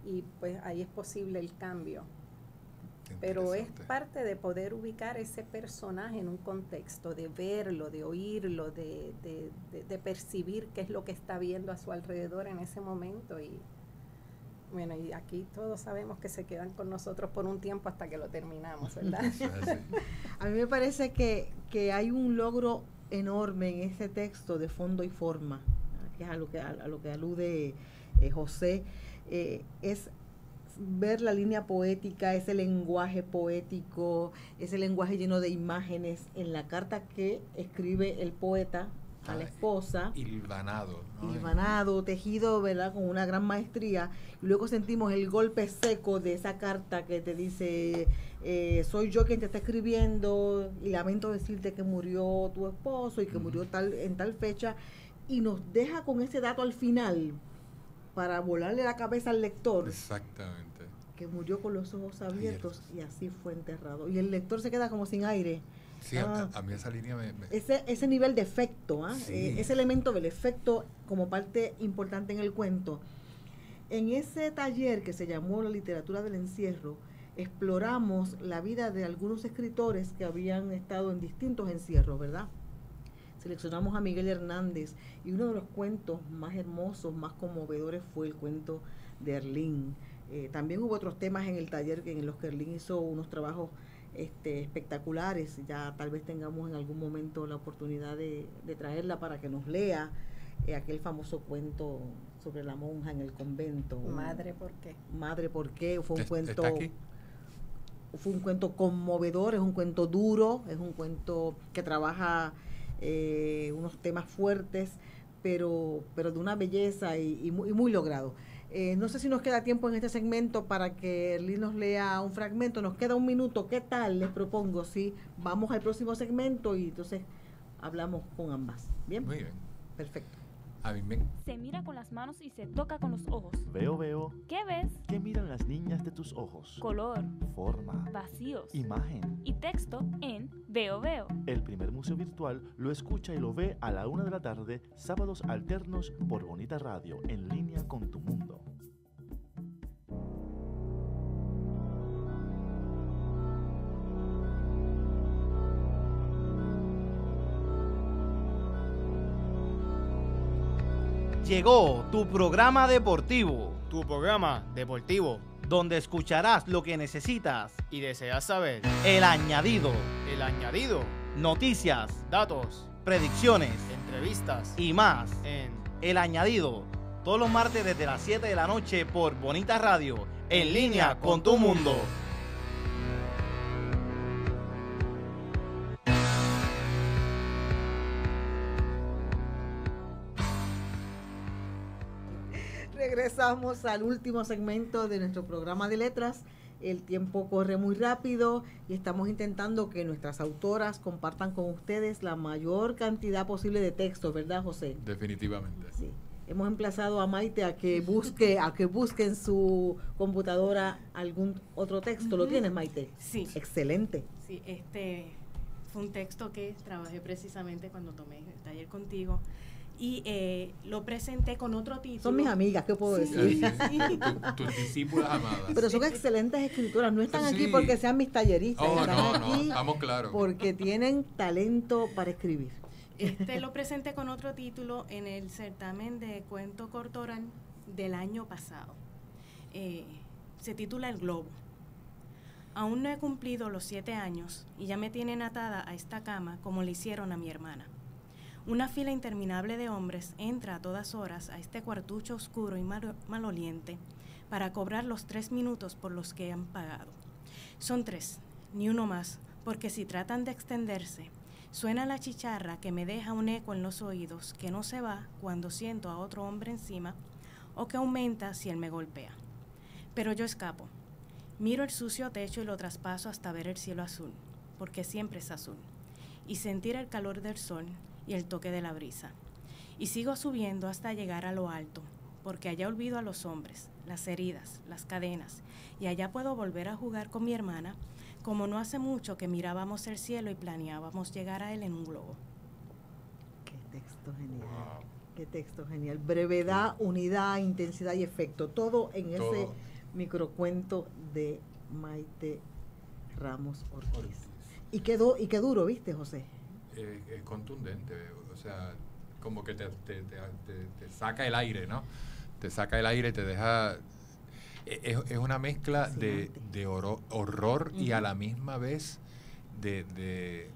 y pues ahí es posible el cambio. Pero es parte de poder ubicar ese personaje en un contexto, de verlo, de oírlo, de percibir qué es lo que está viendo a su alrededor en ese momento. Y bueno, y aquí todos sabemos que se quedan con nosotros por un tiempo hasta que lo terminamos, ¿verdad? A mí me parece que hay un logro enorme en ese texto de fondo y forma, que es a lo que alude José, es ver la línea poética, ese lenguaje poético, ese lenguaje lleno de imágenes en la carta que escribe el poeta a la esposa. Hilvanado, ¿no? Hilvanado, tejido, ¿verdad?, con una gran maestría. Y luego sentimos el golpe seco de esa carta que te dice, soy yo quien te está escribiendo y lamento decirte que murió tu esposo y que murió en tal fecha. Y nos deja con ese dato al final, para volarle la cabeza al lector. Exactamente. Que murió con los ojos abiertos y así fue enterrado. Y el lector se queda como sin aire. Sí, a mí esa línea me... Ese nivel de efecto, sí. Ese elemento del efecto como parte importante en el cuento. En ese taller que se llamó La literatura del encierro, exploramos la vida de algunos escritores que habían estado en distintos encierros, ¿verdad? Seleccionamos a Miguel Hernández, y uno de los cuentos más hermosos, más conmovedores, fue el cuento de Erlín. También hubo otros temas en el taller en los que Erlín hizo unos trabajos espectaculares. Ya tal vez tengamos en algún momento la oportunidad de traerla para que nos lea aquel famoso cuento sobre la monja en el convento. Madre, ¿por qué? Madre, ¿por qué? Fue un cuento... ¿Está aquí? Fue un cuento conmovedor, es un cuento duro, es un cuento que trabaja unos temas fuertes, pero de una belleza y muy logrado. No sé si nos queda tiempo en este segmento para que Erlín nos lea un fragmento. Nos queda un minuto. ¿Qué tal? Les propongo, sí, vamos al próximo segmento y entonces hablamos con ambas. ¿Bien? Muy bien. Perfecto. A mí Se mira con las manos y se toca con los ojos. Veo. ¿Qué ves? ¿Qué miran las niñas de tus ojos? Color, Forma, vacíos, imagen y texto en Veo. El primer museo virtual lo escucha y lo ve a la 1 de la tarde, sábados alternos por Bonita Radio, en línea con tu mundo. Llegó tu programa deportivo, Tu programa deportivo donde escucharás lo que necesitas. y deseas saber. El añadido, El añadido, noticias, datos, predicciones entrevistas y más. en El añadido, todos los martes desde las 7 de la noche por Bonita Radio, en línea con tu mundo. Regresamos al último segmento de nuestro programa de letras. El tiempo corre muy rápido y estamos intentando que nuestras autoras compartan con ustedes la mayor cantidad posible de textos, ¿verdad, José? Definitivamente. Sí. Hemos emplazado a Maite a que busque en su computadora algún otro texto. ¿Lo tienes, Maite? Sí. Excelente. Sí, este fue un texto que trabajé precisamente cuando tomé el taller contigo y lo presenté con otro título. Son mis amigas, ¿qué puedo Sí, decir? sí. Tus discípulas amadas. Pero son excelentes escritoras. No están aquí Sí. porque sean mis talleristas. Oh, están no, aquí estamos claros. porque tienen talento para escribir. Lo presenté con otro título en el certamen de cuento corto oral del año pasado. Se titula El Globo. Aún no he cumplido los 7 años y ya me tienen atada a esta cama como le hicieron a mi hermana. Una fila interminable de hombres entra a todas horas a este cuartucho oscuro y maloliente para cobrar los 3 minutos por los que han pagado. Son 3, ni uno más, porque si tratan de extenderse, suena la chicharra que me deja un eco en los oídos que no se va cuando siento a otro hombre encima o que aumenta si él me golpea. Pero yo escapo. Miro el sucio techo y lo traspaso hasta ver el cielo azul, porque siempre es azul, y sentir el calor del sol y el toque de la brisa. Y sigo subiendo hasta llegar a lo alto, porque allá olvido a los hombres, las heridas, las cadenas, y allá puedo volver a jugar con mi hermana, como no hace mucho que mirábamos el cielo y planeábamos llegar a él en un globo. Qué texto genial. Qué texto genial. Brevedad, unidad, intensidad y efecto. Todo en ese microcuento de Maite Ramos Ortiz. Y qué duro, ¿viste, José? Es contundente, o sea, como que te saca el aire, ¿no? Te saca el aire, te deja... Es una mezcla de horror y a la misma vez de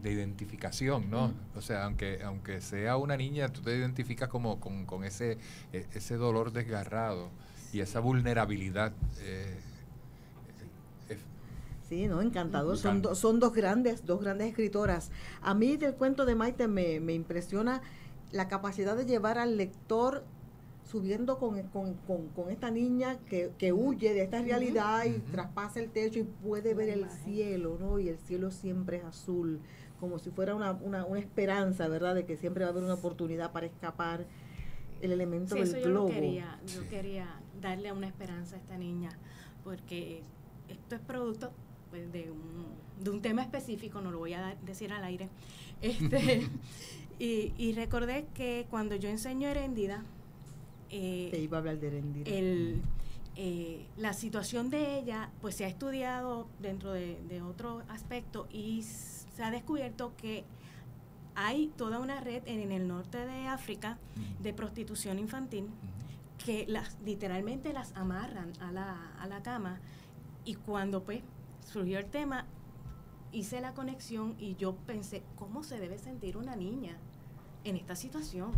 identificación, ¿no? O sea, aunque sea una niña, tú te identificas como con ese dolor desgarrado y esa vulnerabilidad. Sí, no, encantador. Son dos grandes escritoras. A mí del cuento de Maite me impresiona la capacidad de llevar al lector subiendo con esta niña que huye de esta realidad y traspasa el techo y puede ver el cielo, ¿no? Y el cielo siempre es azul, como si fuera una esperanza, ¿verdad? De que siempre va a haber una oportunidad para escapar. El elemento del globo. Yo quería darle una esperanza a esta niña, porque esto es producto pues, de un tema específico, no lo voy a decir al aire. Y recordé que cuando yo enseño Heréndida, te iba a hablar de Heréndida. La situación de ella pues se ha estudiado dentro de otro aspecto y se ha descubierto que hay toda una red en el norte de África de prostitución infantil que literalmente las amarran a la cama, y cuando pues surgió el tema hice la conexión y yo pensé, ¿cómo se debe sentir una niña en esta situación?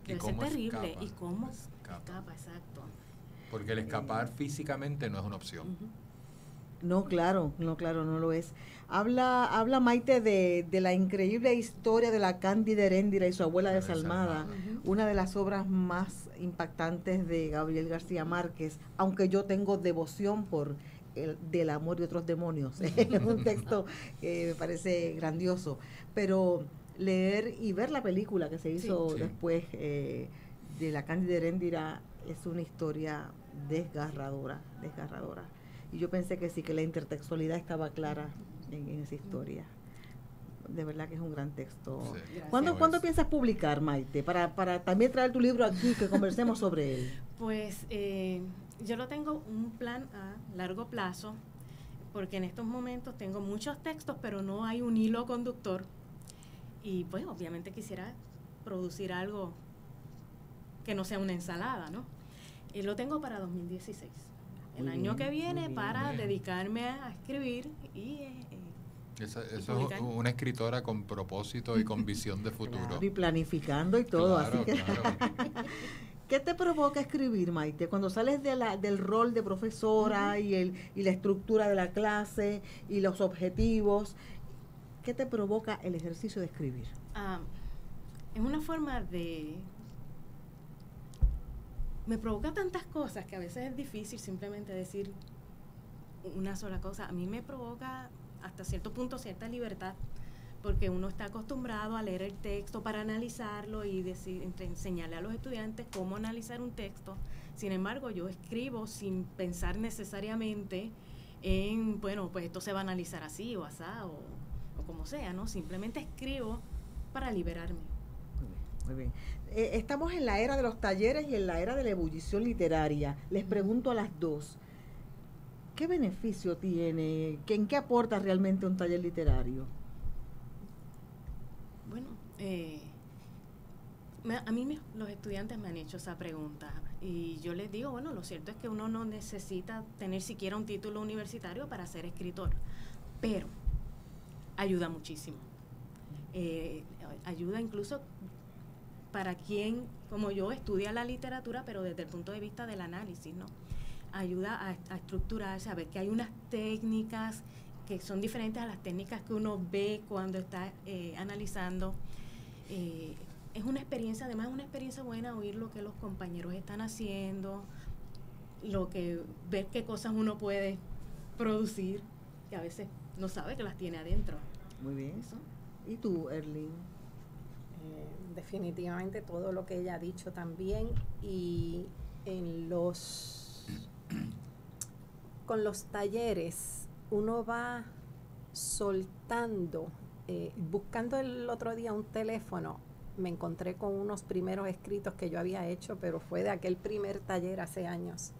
Debe ser terrible. Escapa, ¿y cómo escapa? Exacto. Porque el escapar físicamente no es una opción. No, claro, no lo es. Habla Maite de la increíble historia de la Cándida Heréndira y su abuela desalmada, una de las obras más impactantes de Gabriel García Márquez, aunque yo tengo devoción por del amor y otros demonios. Es un texto que me parece grandioso, pero leer y ver la película que se hizo después de la Cándida Heréndira es una historia desgarradora. Y yo pensé que sí, que la intertextualidad estaba clara en esa historia. De verdad que es un gran texto. Sí. ¿Cuándo piensas publicar, Maite? Para también traer tu libro aquí, que conversemos sobre él. Pues yo lo tengo un plan a largo plazo, porque en estos momentos tengo muchos textos, pero no hay un hilo conductor. Y pues obviamente quisiera producir algo que no sea una ensalada, ¿no? Lo tengo para 2016. El año que viene para dedicarme a escribir y eso es una escritora con propósito y con visión de futuro. Claro, y planificando y todo. Claro, así que claro. ¿Qué te provoca escribir, Maite? Cuando sales del rol de profesora y la estructura de la clase y los objetivos, ¿qué te provoca el ejercicio de escribir? Es una forma de... Me provoca tantas cosas que a veces es difícil simplemente decir una sola cosa. A mí me provoca hasta cierto punto cierta libertad, porque uno está acostumbrado a leer el texto para analizarlo y enseñarle a los estudiantes cómo analizar un texto. Sin embargo, yo escribo sin pensar necesariamente en, bueno, pues esto se va a analizar así o asá o como sea, ¿no? Simplemente escribo para liberarme. Muy bien. Estamos en la era de los talleres y en la era de la ebullición literaria. Les pregunto a las dos, ¿qué beneficio tiene? ¿En qué aporta realmente un taller literario? Bueno, a mí los estudiantes me han hecho esa pregunta y yo les digo, bueno, lo cierto es que uno no necesita tener siquiera un título universitario para ser escritor, pero ayuda muchísimo. Ayuda incluso para quien, como yo, estudia la literatura, pero desde el punto de vista del análisis, ¿no? Ayuda a estructurarse, a ver que hay unas técnicas que son diferentes a las técnicas que uno ve cuando está analizando. Es una experiencia, además es una experiencia buena oír lo que los compañeros están haciendo, ver qué cosas uno puede producir, que a veces no sabe que las tiene adentro. Muy bien. ¿Eso? ¿Y tú, Erlyn? Definitivamente todo lo que ella ha dicho también, y con los talleres uno va soltando, buscando el otro día un teléfono, me encontré con unos primeros escritos que yo había hecho, pero fue de aquel primer taller hace años,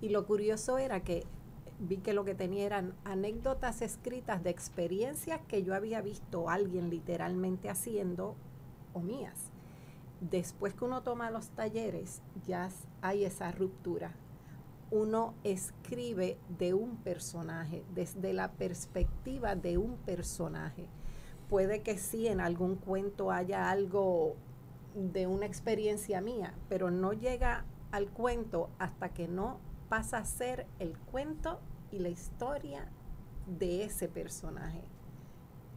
y lo curioso era que vi que lo que tenía eran anécdotas escritas de experiencias que yo había visto a alguien literalmente haciendo o mías. Después que uno toma los talleres, ya hay esa ruptura. Uno escribe de un personaje, desde la perspectiva de un personaje. Puede que sí, en algún cuento haya algo de una experiencia mía, pero no llega al cuento hasta que no pasa a ser el cuento y la historia de ese personaje.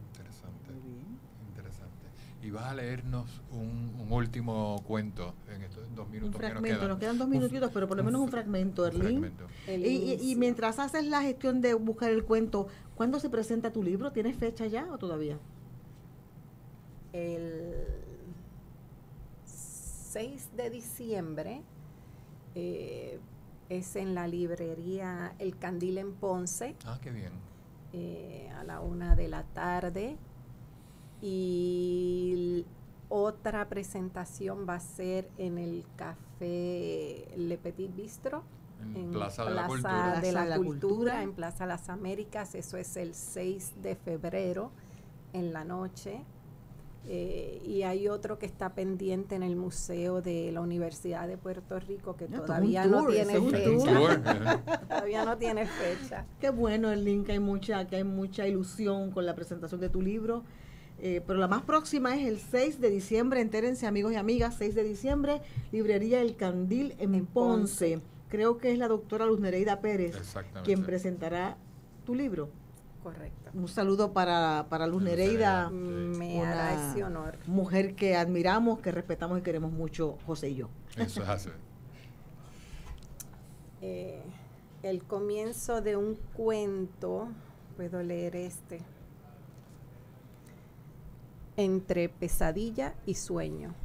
Interesante. Interesante. Y vas a leernos un último cuento en estos 2 minutos. Un fragmento, que nos quedan 2 minutitos, pero por lo menos un fragmento, Erlyn. Y mientras haces la gestión de buscar el cuento, ¿cuándo se presenta tu libro? ¿Tienes fecha ya o todavía? El 6 de diciembre es en la librería El Candil en Ponce. Ah, qué bien. A la 1 de la tarde. Y otra presentación va a ser en el Café Le Petit Bistro, en Plaza de la Cultura, en Plaza Las Américas. Eso es el 6 de febrero en la noche. Y hay otro que está pendiente en el Museo de la Universidad de Puerto Rico, que todavía no tiene fecha. Todavía no tiene fecha. Qué bueno, Erlyn, que hay mucha ilusión con la presentación de tu libro. Pero la más próxima es el 6 de diciembre, entérense amigos y amigas, 6 de diciembre, librería El Candil en Ponce. Creo que es la doctora Luz Nereida Pérez quien presentará tu libro. Correcto. Un saludo para Luz Nereida, me hará ese honor. Mujer que admiramos, que respetamos y queremos mucho, José y yo. Eso es así. El comienzo de un cuento, puedo leer Entre pesadilla y sueño.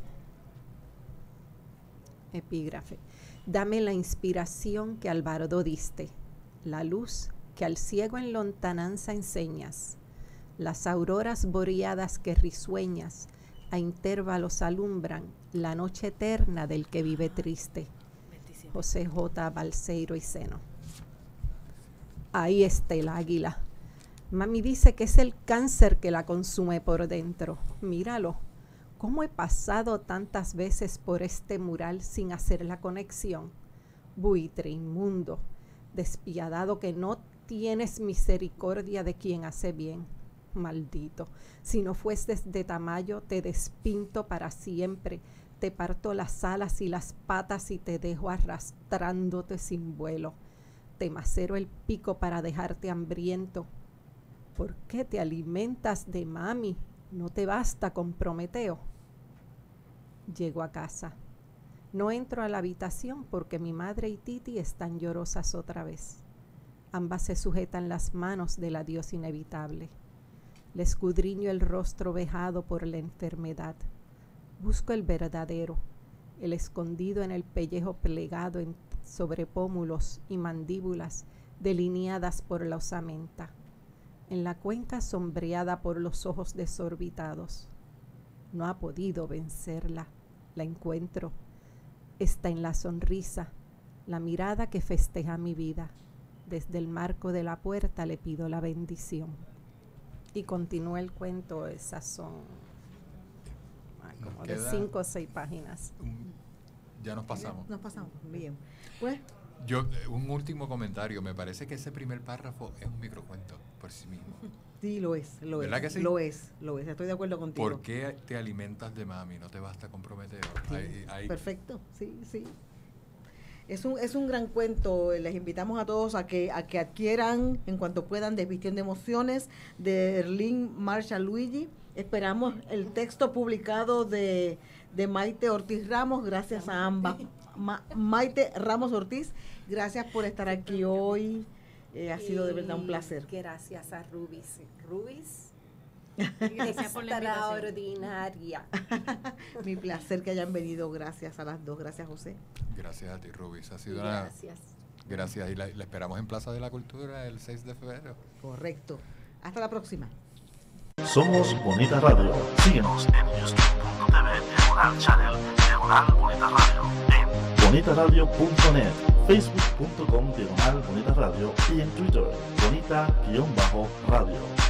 Epígrafe. Dame la inspiración que al bardo diste, la luz que al ciego en lontananza enseñas, las auroras boreadas que risueñas a intervalos alumbran la noche eterna del que vive triste. José J. Balseiro y Seno. Ahí está el águila. Mami dice que es el cáncer que la consume por dentro. Míralo, ¿Cómo he pasado tantas veces por este mural sin hacer la conexión? Buitre inmundo, despiadado que no tienes misericordia de quien hace bien. Maldito, si no fueses de Tamayo, te despinto para siempre, te parto las alas y las patas y te dejo arrastrándote sin vuelo. Te macero el pico para dejarte hambriento. ¿Por qué te alimentas de mami? ¿No te basta con Prometeo? Llego a casa. No entro a la habitación porque mi madre y Titi están llorosas otra vez. Ambas se sujetan las manos del adiós inevitable. Le escudriño el rostro vejado por la enfermedad. Busco el verdadero, el escondido en el pellejo plegado sobre pómulos y mandíbulas delineadas por la osamenta, en la cuenca sombreada por los ojos desorbitados. No ha podido vencerla, la encuentro. Está en la sonrisa, la mirada que festeja mi vida. Desde el marco de la puerta le pido la bendición. Y continúa el cuento, esas son como de 5 o 6 páginas. Ya nos pasamos. Nos pasamos, bien. Pues, un último comentario. Me parece que ese primer párrafo es un microcuento por sí mismo. Sí, lo es. ¿Verdad que sí? Lo es. Estoy de acuerdo contigo. ¿Por qué te alimentas de mami? No te basta con Prometeo. Sí, perfecto, sí. Es un gran cuento. Les invitamos a todos a que adquieran en cuanto puedan Desvistiendo de Emociones de Erlín Marshall Luigi. Esperamos el texto publicado de Maite Ortiz Ramos. Gracias a ambas. Maite Ramos Ortiz, gracias por estar aquí hoy. Ha sido de verdad un placer. Gracias a Rubis. Gracias por la invitación. Extraordinaria. Mi placer que hayan venido. Gracias a las dos. Gracias, José. Gracias a ti, Rubis. Ha sido Gracias. Y la esperamos en Plaza de la Cultura el 6 de febrero. Correcto. Hasta la próxima. Somos Bonita Radio. Síguenos en youtube.tv /channel Bonita Radio, en bonitaradio.net, facebook.com/Bonita Radio y en Twitter Bonita-Radio.